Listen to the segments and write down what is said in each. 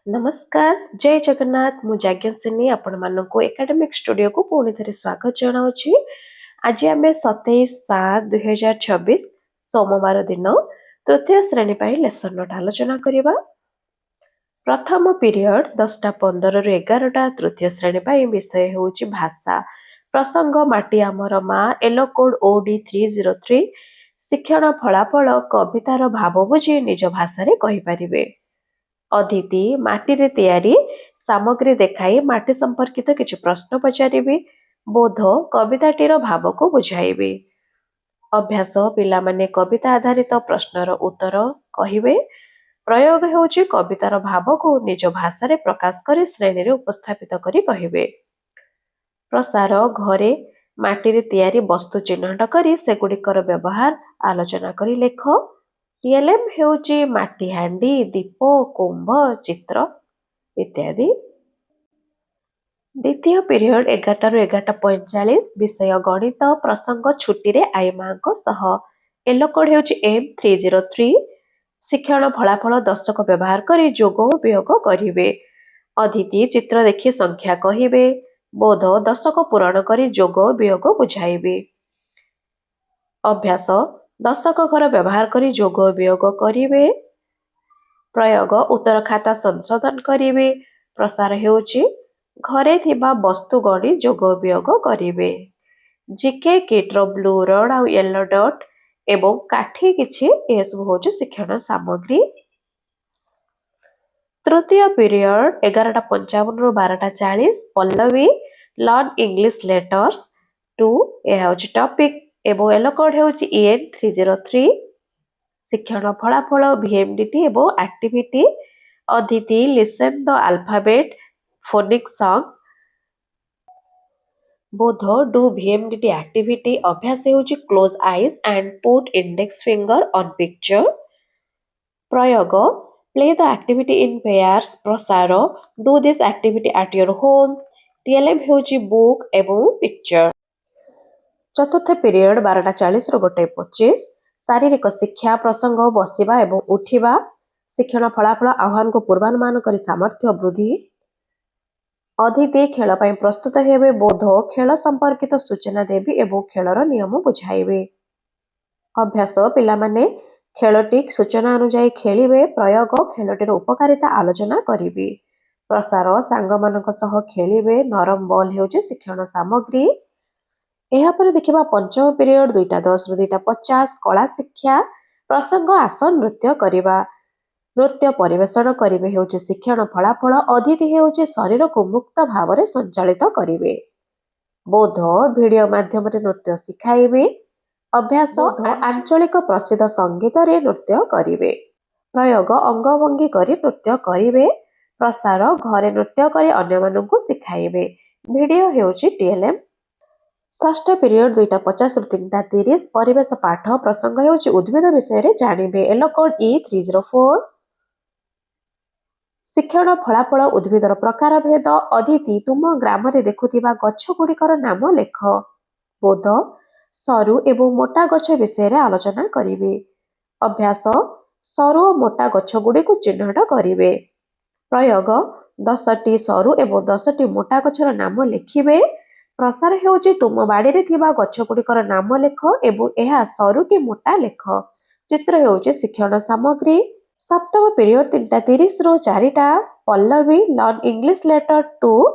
नमस्कार जय जगन्नाथ मु जाज्ञसिनी आपण मानक एकेडमिक स्टूडियो को पुणी थे स्वागत जनावि आज आम 27/7/2026 सोमवार दिन तृतीय श्रेणी लेसन नोट आलोचना करवा। प्रथम पीरियड 10:15 ରୁ 11ଟା तृतीय श्रेणी विषय हूँ भाषा प्रसंग माटी आमर माँ एलो कोड OD 303 शिक्षण फलाफल कवितार भाव बुझी निज भाषा कहींपारे। अदिति माटी तैयारी सामग्री देखाई माटी संपर्कित किछि प्रश्न पचारि बोध कविताटीर भाव को बुझाइबे। अभ्यास पिला माने कविता आधारित प्रश्नर उत्तर कहिबे। प्रयोग हेउछि कवितार भाव को निज भाषा रे प्रकाश करी श्रेणी रे उपस्थापित करी कहिबे। प्रसार घरे माटी तैयारी वस्तु चिन्हट करी सेगुड़िकर व्यवहार आलोचना करी लेख। टीएलएम हेउछि माटी हांडी दीप कुंभ चित्र इत्यादि। द्वितीय पीरियड 11टा ରୁ 11:45 विषय गणित प्रसंग छुट्टी रे आई माँ को सह एलो कोड हेउछि M303 शिक्षण फलाफल दशक व्यवहार करी जोग और वियोग करिवे। अदिति चित्र देखि संख्या कहिबे। बोध दशक पूरण करी जोग और वियोग बुझाइबे। अभ्यास दशक घर व्यवहार करी जोग और वियोग करिवे। प्रयोग उत्तर खाता संशोधन करिवे। प्रसार हेउछि घरे थिबा वस्तु गणी जोग और वियोग करिवे। जीके किट्र ब्लू रड आ येलो डट एवं काठी किछि ए सब होछि शिक्षण सामग्री। तृतीय पीरियड 11:55 ରୁ 12:40 पल्लवी लर्न इंग्लिश लेटर्स 2 यह होछि टॉपिक एवं एलो कोड हेउछि EN 303 शिक्षण फलाफल VMDT एवं एक्टिविटी। अदिति listen the alphabet phonic song. बोध डू VMDT एक्टिविटी। अभ्यास हेउछि close eyes and put index finger on picture. प्रयोग play the activity in pairs. प्रसार do this activity at your home. TLM हेउछि बुक एवं picture. चतुर्थ period 12:40 ରୁ 1:25 शारीरिक शिक्षा प्रसंग बसिबा एवं उठिबा शिक्षण फलाफल आह्वान को पूर्वानुमान करी सामर्थ्य वृद्धि। अदिति खेल पाई प्रस्तुत हेबे। बोध खेल संपर्कित सूचना देवी एवं खेलर नियम बुझाइबे। अभ्यास पिला माने खेलटी सूचना अनुसार खेलिबे। प्रयोग खेलटीर उपकारिता आलोचना करिबे। प्रसार सांग मानक सह खेलिबे। नरम बॉल हेउछि शिक्षण सामग्री। एहा पर देखिबा पंचम पीरियड 2:10 ରୁ 2:50 कला शिक्षा प्रसंग आसन नृत्य करिबा। नृत्य परिवेषण करिबे हेउछि शिक्षण फलाफल। अदिति हेउछि शरीर को मुक्त भाव रे संचालित करिबे। बोध वीडियो माध्यम रे नृत्य सिखाइबे। अभ्यास आंचलिक प्रसिद्ध संगीत रे नृत्य करिबे। प्रयोग अंगभंगी करी नृत्य करिबे। प्रसार घरे नृत्य करी अन्य मानकु सिखाइबे। वीडियो हेउछि टीएलएम। षष्ठ पीरियड 2:50 ରୁ 3:30 परिवेश पाठ प्रसंग हेउछि उद्भिद विषय रे जानिबे। एलो कोड E304 शिक्षण फलाफल उद्भिदर प्रकार भेद। अदिति तुम ग्राम रे देखुथिबा गछ गुड़िकर नाम लेख। बोध सरू एवं मोटा गछ विषय रे आलोचना करिवे। अभ्यास सरू और मोटा गछ गुड़ी को चिन्हट करिवे। प्रयोग 10ଟି सरू एवं 10ଟି मोटा गछर नाम लिखिबे। प्रसार हेउछि तुम बाड़ी रे थिबा गछ गुड़िकर नाम लेख एवं एहा सरू कि मोटा लेख। चित्र हेउछि शिक्षण सामग्री। सप्तम पीरियड 3:30 ରୁ 4ଟା पल्लवी learn English letter 2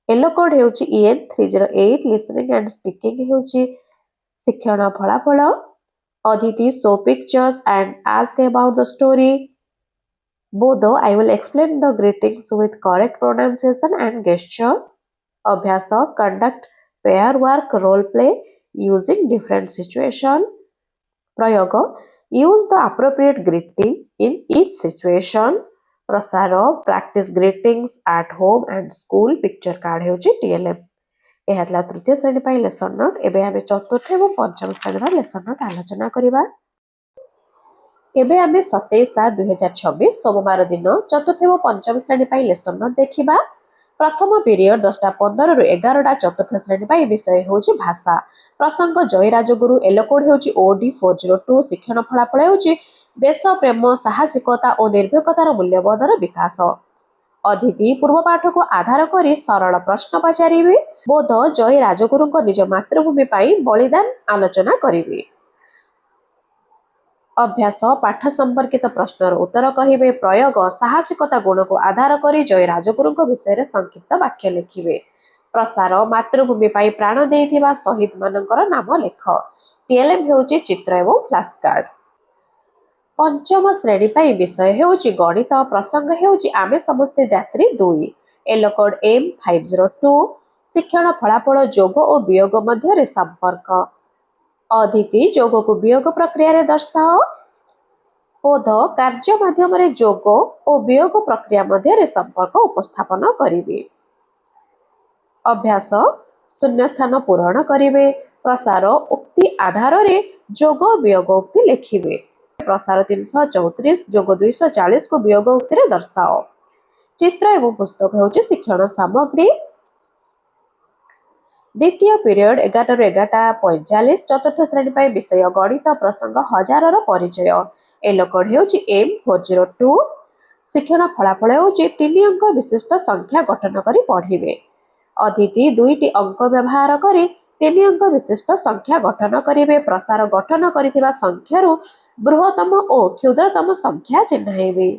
yellow code हेउछि EN 308 लिसनिंग एंड स्पीकिंग हेउछि शिक्षण फलाफल। अदिति show pictures and ask about the story. बोध I will explain the greetings with correct pronunciation and gesture. अभ्यास conduct pair work role play using different situation. प्रयोग use the appropriate greeting in each situation. प्रसार practise greetings at home and school. Picture card हेउछि TLM. एहा तृतीय श्रेणी पाई lesson note. एबे आमे चतुर्थ एवं पंचम श्रेणी लेसन नोट आलोचना करिबा। एबे आमे 27/7/2026 सोमवार दिन चतुर्थ एवं पंचम श्रेणी पाई लेसन नोट देखिबा। प्रथम पीरियड 10:15 ରୁ 11ଟା चतुर्थ श्रेणी विषय होछि भाषा प्रसंग जयराजगुरु। एलो कोड हेउछि OD 402 शिक्षण फलाफल हेउछि देश प्रेम साहसिकता और निर्भीकतार मूल्यबोधर विकास। अदिति पूर्व पाठ को आधार करी सरल प्रश्न पचारिबे। बोध जय राजगुरुଙ୍କ निज मातृभूमि पाई बलिदान आलोचना करिवे। अभ्यास पाठ संपर्कित प्रश्नर उत्तर कहिबे। प्रयोग साहसिकता गुण को आधार करी जय राजगुरुଙ୍କ विषय संक्षिप्त वाक्य लिखिबे। प्रसार मातृभूमि पाई प्राण देइथिबा शहीद मानकर नाम लेख। टीएलएम हेउची चित्र एवं फ्लैश कार्ड। पंचम श्रेणी पाई विषय हेउची गणित। प्रसंग हेउची आमे समस्ते यात्री 2। Yellow code M502। शिक्षण फलाफल जोग और वियोग मध्य संपर्क। अदिति जोग को वियोग प्रक्रिया रे दर्शाओ। बोध कार्य माध्यम रे जोग और वियोग प्रक्रिया मध्य संपर्क उपस्थापन करिवे। अभ्यास शून्य स्थान पूरण करिवे। प्रसार उक्ति आधार रे जोग वियोग उक्ति लिखिवे। प्रसार 334 जोग 240 को वियोग उक्ति रे दर्शाओ। चित्र एवं पुस्तक हेउची शिक्षण सामग्री। द्वितीय पीरियड 11 ରୁ 11:45। चतुर्थ श्रेणी पाई विषय गणित। प्रसंग हजार परिचय। एलो कोड हेउची M402। शिक्षण फलाफल हेउची 3 अंक विशिष्ट संख्या गठन करी पढ़िबे। अदिति 2टी अंक व्यवहार करी 3 अंक विशिष्ट संख्या गठन करिवे। प्रसार गठन करिथिबा संख्यारु बृहत्तम और क्षुद्रतम संख्या चिन्हाइबे।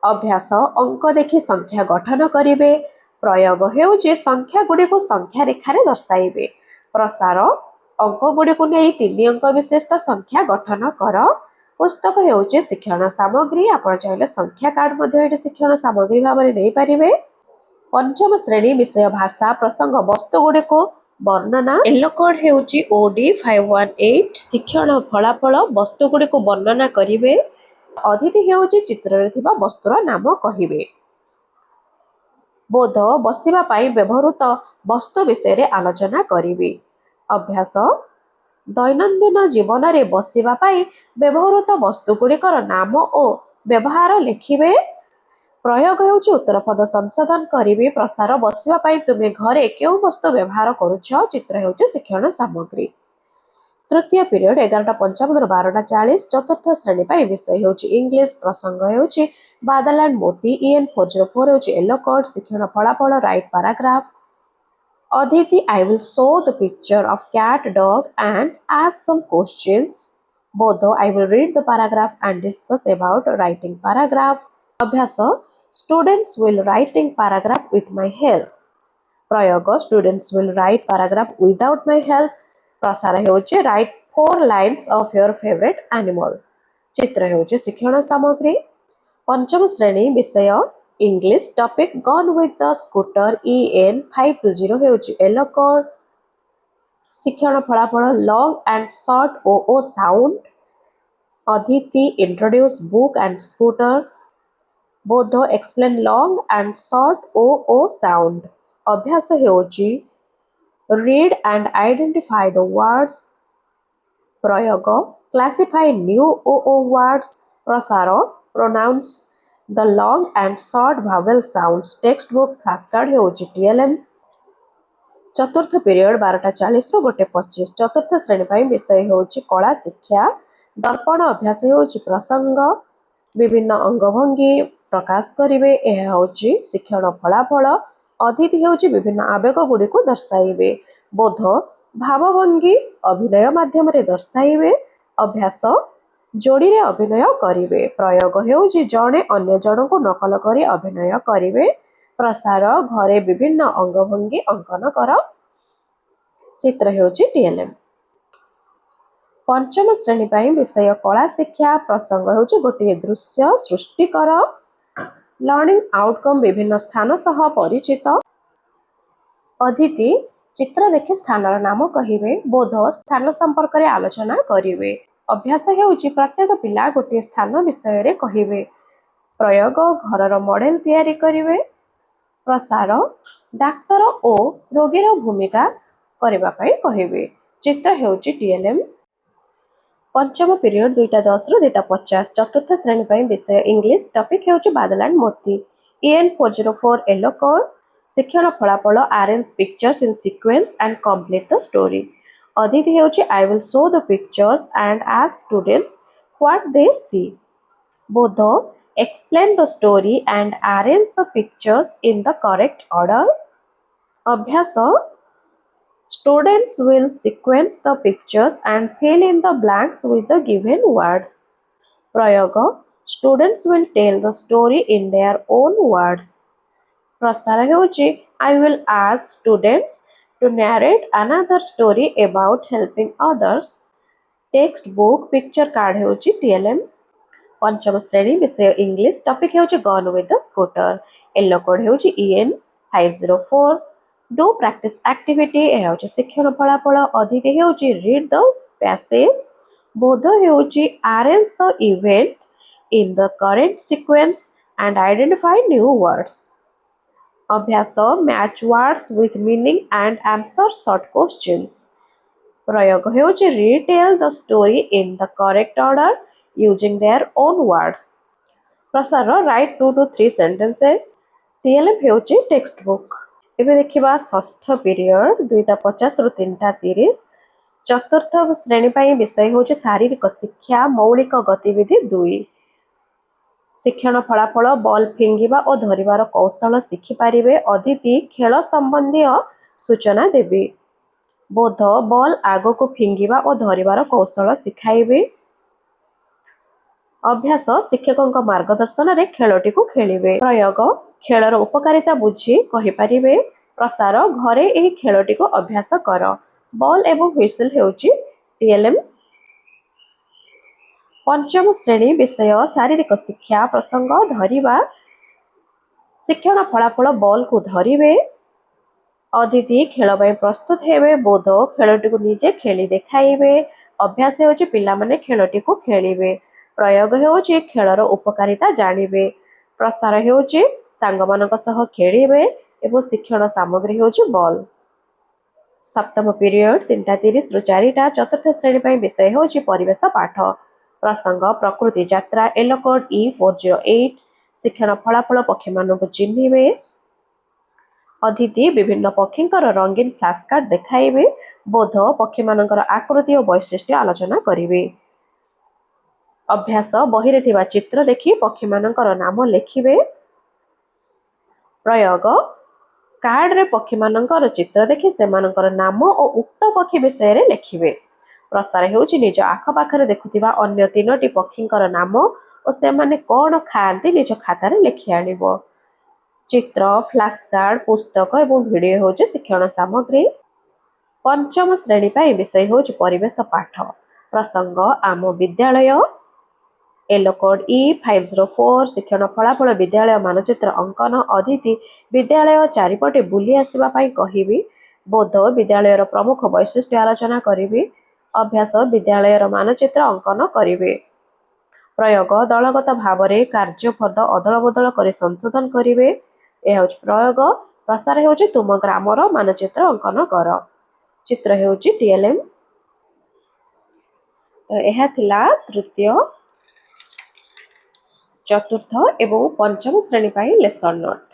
अभ्यास अंक देखि संख्या गठन करिवे। प्रयोग हेउची संख्या गुडी को संख्या रेखा रे दर्शाइबे। प्रसार अंक गुडी को नै 3 अंक विशिष्ट संख्या गठन कर। पुस्तक हेउची शिक्षण सामग्री। आपण चाहिले संख्या कार्ड मध्ये एटी शिक्षण सामग्री भाबरे नै पारिबे। पंचम श्रेणी विषय भाषा। प्रसंग वस्तु गुडी को वर्णना। एलो कोड हेउची OD518। शिक्षण फलाफल वस्तु गुडी को वर्णना करिवे। अदिति हेउची चित्र रे थिबा वस्तुर नाम कहिबे। बोध बसिबा पाई व्यवहृत वस्तु विषय रे आलोचना करिवे। अभ्यास दैनंदिन जीवन रे बसिबा पाई व्यवहृत वस्तु गुड़िकर नाम और व्यवहार लिखिबे। प्रयोग हेउची उत्तर पद संशोधन करिवे। प्रसार बसिबा पाई तुमे घरे केउ वस्तु व्यवहार करूछ। चित्र हेउची शिक्षण सामग्री। तृतीय पीरियड 11:55 ରୁ 12:40। चतुर्थ श्रेणी पाई विषय हेउची इंग्लिश। प्रसंग हेउची बादल एंड मोती। EN404 हेउची LO code. शिक्षण फलाफल राइट पैराग्राफ। अदिति I will show the picture of cat, dog and ask some questions. बोध I will read the paragraph and discuss about writing paragraph. अभ्यास students will writing paragraph with my help. प्रयोग students will write paragraph without my help. प्रसार हेउची write 4 lines of your favorite animal. चित्र हेउची शिक्षण सामग्री। पंचम श्रेणी विषय English. Topic gun with the scooter. EN520 हेउची येलो कोड। शिक्षण फलाफल long and short O sound. अदिति इंट्रोड्यूस बुक एंड स्कूटर। बोध explain long and short O sound. अभ्यास हेउची read and identify the words. प्रयोग classify new words. प्रसार pronounce the long and short vowel sounds. Textbook flashcard हेउची TLM। चतुर्थ period 12:40 ରୁ 1:25। चतुर्थ श्रेणी पाई विषय हेउची कला शिक्षा। दर्पण अभ्यास हेउची प्रसंग। विभिन्न अंगभंगी प्रकाश करिवे। एहा हेउची शिक्षण फलाफल। अदिति हेउची विभिन्न आवेग गुडी को दर्शाइबे। बोध भावभंगी अभिनय माध्यम रे दर्शाइबे। अभ्यास जोड़ी रे अभिनय करिवे। प्रयोग हेउची जणे अन्य जण को नकल करी अभिनय करिवे। प्रसार घरे विभिन्न अंगभंगी अंकन कर। चित्र हेउची TLM। पंचम श्रेणी पाई विषय कला शिक्षा। प्रसंग हेउची गोटे दृश्य सृष्टि कर। लर्निंग आउटकम विभिन्न स्थान सह परिचित। अदिति चित्र देखि स्थानर नाम कहिबे। बोध स्थान संपर्क रे आलोचना करिवे। अभ्यास हेउची प्रत्येक पिला गोटे स्थान विषय रे कहिबे। प्रयोग घरर मॉडल तैयारी करिवे। प्रसार डाक्तर ओ रोगीर भूमिका करिबा पाई कहिबे। चित्र हेउची TLM। पंचम पीरियड 2:10 ରୁ 2:50। चतुर्थ श्रेणी पाई विषय इंग्लिश। टॉपिक हेउची बादल एंड मोती। EN404 yellow code. शिक्षण फलाफल arrange pictures in sequence and complete the story. Aditi हेउची I will show the pictures and ask students what they see. बोध Explain the story and arrange the pictures in the correct order. ଅଭ୍ୟାସ Students will sequence the pictures and fill in the blanks with the given words. ପ୍ରୟୋଗ Students will tell the story in their own words. ପ୍ରସାର ହେଉଛି I will ask students to narrate another story about helping others. Textbook picture card ହେଉଛି TLM. पंचम श्रेणी विषय English topic ହେଉଛି gone with the scooter. Yellow code ହେଉଛି EN 504. Do practice activity ଏହା ହେଉଛି ଶିକ୍ଷଣ ଫଳାଫଳ. ଅଦିତି ହେଉଛି read the passage. ବୋଧ ହେଉଛି arrange the event in the correct sequence and identify new words. ଅଭ୍ୟାସ match words with meaning and answer short questions. ପ୍ରୟୋଗ ହେଉଛି retell the story in the correct order using their own words. ପ୍ରସାର write 2 to 3 sentences. TLM ହେଉଛି textbook. ଏବେ ଦେଖିବା ଷଷ୍ଠ period 2:50 ରୁ 3:30. ଚତୁର୍ଥ ଶ୍ରେଣୀ ପାଇଁ ବିଷୟ ହେଉଛି ଶାରୀରିକ ଶିକ୍ଷା ମୌଳିକ ଗତିବିଧି 2. ଶିକ୍ଷଣ ଫଳାଫଳ ବଲ୍ ଫିଙ୍ଗିବା ଓ ଧରିବାର କୌଶଳ ଶିଖିପାରିବେ. ଅଦିତି ଖେଳ ସମ୍ବନ୍ଧୀୟ ସୂଚନା ଦେବେ. ବୋଧ ବଲ୍ ଆଗକୁ ଫିଙ୍ଗିବା ଓ ଧରିବାର କୌଶଳ ଶିଖାଇବେ. ଅଭ୍ୟାସ ଶିକ୍ଷକଙ୍କ ମାର୍ଗଦର୍ଶନରେ ଖେଳଟିକୁ ଖେଳିବେ. ପ୍ରୟୋଗ ଖେଳର ଉପକାରିତା ବୁଝି କହିପାରିବେ. ପ୍ରସାର ଘରେ ଏହି ଖେଳଟିକୁ ଅଭ୍ୟାସ କର. ବଲ୍ ଏବଂ ହ୍ୱିସିଲ୍ ହେଉଛି TLM. ପଞ୍ଚମ ଶ୍ରେଣୀ ବିଷୟ ଶାରୀରିକ ଶିକ୍ଷା ପ୍ରସଙ୍ଗ ଧରିବା. ଶିକ୍ଷଣ ଫଳାଫଳ ବଲ୍କୁ ଧରିବେ. ଅଦିତି ଖେଳ ପାଇଁ ପ୍ରସ୍ତୁତ ହେବେ. ବୋଧ ଖେଳଟିକୁ ନିଜେ ଖେଳି ଦେଖାଇବେ. ଅଭ୍ୟାସ ହେଉଛି ପିଲାମାନେ ଖେଳଟିକୁ ଖେଳିବେ. ପ୍ରୟୋଗ ହେଉଛି ଖେଳର ଉପକାରିତା ଜାଣିବେ. ପ୍ରସାର ହେଉଛି ସାଙ୍ଗମାନଙ୍କ ସହ ଖେଳିବେ ଏବଂ ଶିକ୍ଷଣ ସାମଗ୍ରୀ ହେଉଛି ବଲ୍. ସପ୍ତମ ପିରିୟଡ଼ 3:30 ରୁ 4ଟା. ଚତୁର୍ଥ ଶ୍ରେଣୀ ପାଇଁ ବିଷୟ ହେଉଛି ପରିବେଶ ପାଠ. ପ୍ରସଙ୍ଗ ପ୍ରକୃତି ଯାତ୍ରା. Yellow code E408. ଶିକ୍ଷଣ ଫଳାଫଳ ପକ୍ଷୀମାନଙ୍କୁ ଚିହ୍ନିବେ. ଅଦିତି ବିଭିନ୍ନ ପକ୍ଷୀଙ୍କର ରଙ୍ଗୀନ ଫ୍ଲାସ୍ କାର୍ଡ ଦେଖାଇବେ. ବୋଧ ପକ୍ଷୀମାନଙ୍କର ଆକୃତି ଓ ବୈଶିଷ୍ଟ୍ୟ ଆଲୋଚନା କରିବେ. ଅଭ୍ୟାସ ବହିରେ ଥିବା ଚିତ୍ର ଦେଖି ପକ୍ଷୀମାନଙ୍କର ନାମ ଲେଖିବେ. ପ୍ରୟୋଗ କାର୍ଡରେ ପକ୍ଷୀମାନଙ୍କର ଚିତ୍ର ଦେଖି ସେମାନଙ୍କର ନାମ ଓ ଉକ୍ତ ପକ୍ଷୀ ବିଷୟରେ ଲେଖିବେ. ପ୍ରସାର ହେଉଛି ନିଜ ଆଖପାଖରେ ଦେଖୁଥିବା ଅନ୍ୟ 3ଟି ପକ୍ଷୀଙ୍କର ନାମ ଓ ସେମାନେ କ'ଣ ଖାଆନ୍ତି ନିଜ ଖାତାରେ ଲେଖି ଆଣିବ. ଚିତ୍ର ଫ୍ଲାସ୍ କାର୍ଡ ପୁସ୍ତକ ଏବଂ ଭିଡ଼ିଓ ହେଉଛି ଶିକ୍ଷଣ ସାମଗ୍ରୀ. ପଞ୍ଚମ ଶ୍ରେଣୀ ପାଇଁ ବିଷୟ ହେଉଛି ପରିବେଶ ପାଠ. ପ୍ରସଙ୍ଗ ଆମ ବିଦ୍ୟାଳୟ. Yellow code E504. ଶିକ୍ଷଣ ଫଳାଫଳ ବିଦ୍ୟାଳୟ ମାନଚିତ୍ର ଅଙ୍କନ. ଅଦିତି ବିଦ୍ୟାଳୟ ଚାରିପଟେ ବୁଲି ଆସିବା ପାଇଁ କହିବି. ବୋଧ ବିଦ୍ୟାଳୟର ପ୍ରମୁଖ ବୈଶିଷ୍ଟ୍ୟ ଆଲୋଚନା କରିବି. ଅଭ୍ୟାସ ବିଦ୍ୟାଳୟର ମାନଚିତ୍ର ଅଙ୍କନ କରିବେ. ପ୍ରୟୋଗ ଦଳଗତ ଭାବରେ କାର୍ଯ୍ୟପଦ ଅଦଳବଦଳ କରି ସଂଶୋଧନ କରିବେ. ଏହା ହେଉଛି ପ୍ରୟୋଗ. ପ୍ରସାର ହେଉଛି ତୁମ ଗ୍ରାମର ମାନଚିତ୍ର ଅଙ୍କନ କର. ଚିତ୍ର ହେଉଛି TLM. ଏହା ଥିଲା ତୃତୀୟ ଚତୁର୍ଥ ଏବଂ ପଞ୍ଚମ ଶ୍ରେଣୀ ପାଇଁ ଲେସନ୍ ନୋଟ୍.